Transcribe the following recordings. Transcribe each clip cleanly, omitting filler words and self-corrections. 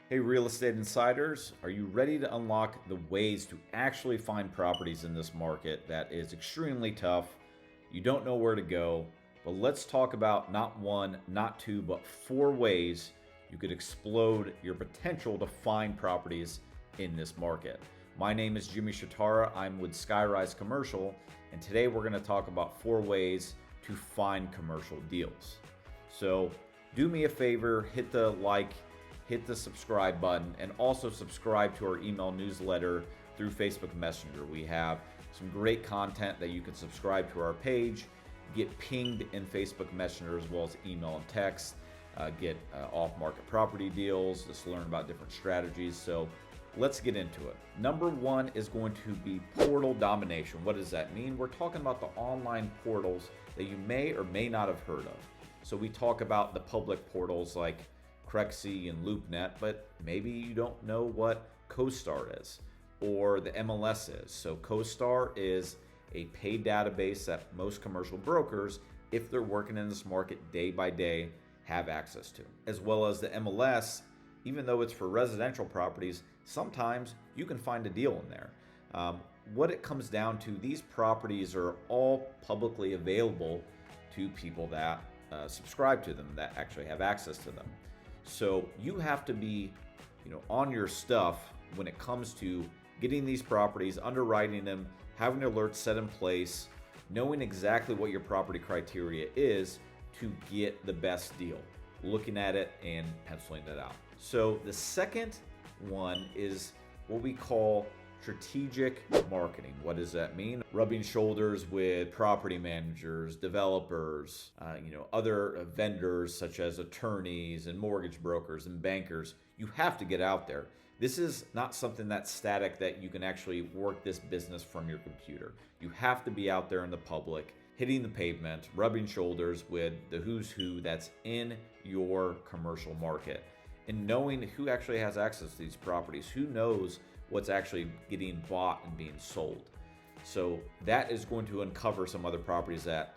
Hey, real estate insiders, are you ready to unlock the ways to actually find properties in this market that is extremely tough? You don't know where to go, but let's talk about not one, not two, but four ways you could explode your potential to find properties in this market. My name is Jimmy Shatara. I'm with Skyrise Commercial, and today we're going to talk about four ways to find commercial deals. So do me a favor, hit the like, hit the subscribe button, and also subscribe to our email newsletter through Facebook Messenger. We have some great content that you can subscribe to our page, get pinged in Facebook Messenger as well as email and text, get off-market property deals, just learn about different strategies. So let's get into it. Number one is going to be portal domination. What does that mean? We're talking about the online portals that you may or may not have heard of. So we talk about the public portals like Crexi and LoopNet, but maybe you don't know what CoStar is or the MLS is. So CoStar is a paid database that most commercial brokers, if they're working in this market day by day, have access to. As well as the MLS, even though it's for residential properties, sometimes you can find a deal in there. What it comes down to, these properties are all publicly available to people that subscribe to them, that actually have access to them. So you have to be, on your stuff when it comes to getting these properties, underwriting them, having alerts set in place, knowing exactly what your property criteria is to get the best deal, looking at it and penciling it out. So the second one is what we call strategic marketing. What does that mean? Rubbing shoulders with property managers, developers, other vendors such as attorneys and mortgage brokers and bankers. You have to get out there. This is not something that's static that you can actually work this business from your computer. You have to be out there in the public, hitting the pavement, rubbing shoulders with the who's who that's in your commercial market, and knowing who actually has access to these properties, who knows what's actually getting bought and being sold. So that is going to uncover some other properties that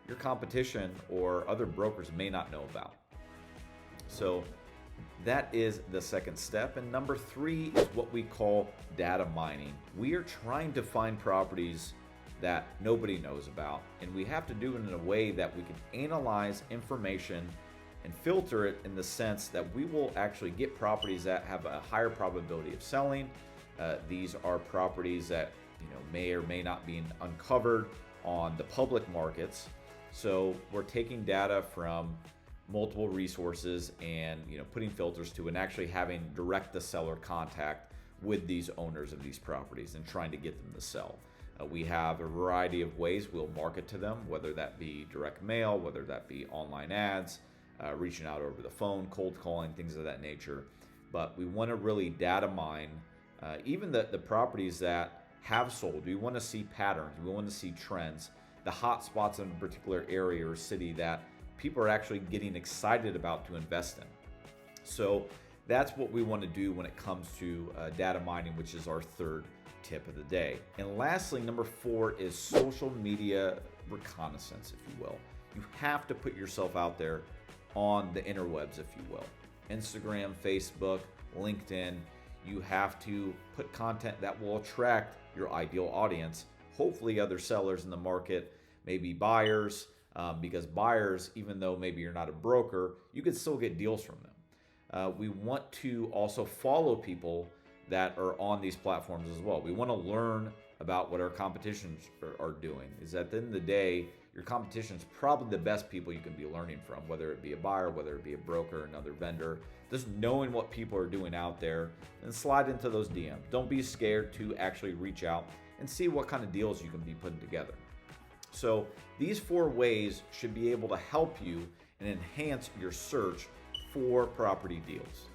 your competition or other brokers may not know about. So that is the second step. And number three is what we call data mining. We are trying to find properties that nobody knows about, and we have to do it in a way that we can analyze information and filter it in the sense that we will actually get properties that have a higher probability of selling. These are properties that may or may not be uncovered on the public markets. So we're taking data from multiple resources and putting filters to, and actually having direct to seller contact with these owners of these properties and trying to get them to sell. We have a variety of ways we'll market to them, whether that be direct mail, whether that be online ads, reaching out over the phone, cold calling, things of that nature. But we want to really data mine even the properties that have sold. We want to see patterns. We want to see trends, the hot spots in a particular area or city that people are actually getting excited about to invest in. So that's what we want to do when it comes to data mining, which is our third tip of the day. And lastly, number four is social media reconnaissance, if you will. You have to put yourself out there on the interwebs, if you will. Instagram, Facebook, LinkedIn. You have to put content that will attract your ideal audience, hopefully other sellers in the market, maybe buyers, because buyers, even though maybe you're not a broker, you can still get deals from them. We want to also follow people that are on these platforms as well. We want to learn about what our competitions are doing. Is at the end of the day, your competition is probably the best people you can be learning from, whether it be a buyer, whether it be a broker, another vendor. Just knowing what people are doing out there, and slide into those DMs. Don't be scared to actually reach out and see what kind of deals you can be putting together. So these four ways should be able to help you and enhance your search for property deals.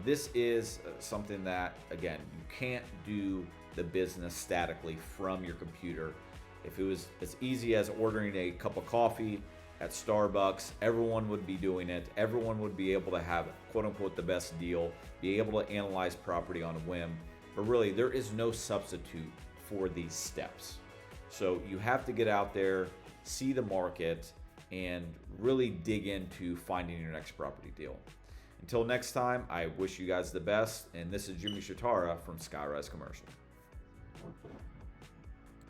This is something that, again, you can't do the business statically from your computer. If it was as easy as ordering a cup of coffee at Starbucks, everyone would be doing it. Everyone would be able to have, quote unquote, the best deal, be able to analyze property on a whim. But really, there is no substitute for these steps. So you have to get out there, see the market, and really dig into finding your next property deal. Until next time, I wish you guys the best, and this is Jimmy Shitara from Skyrise Commercial.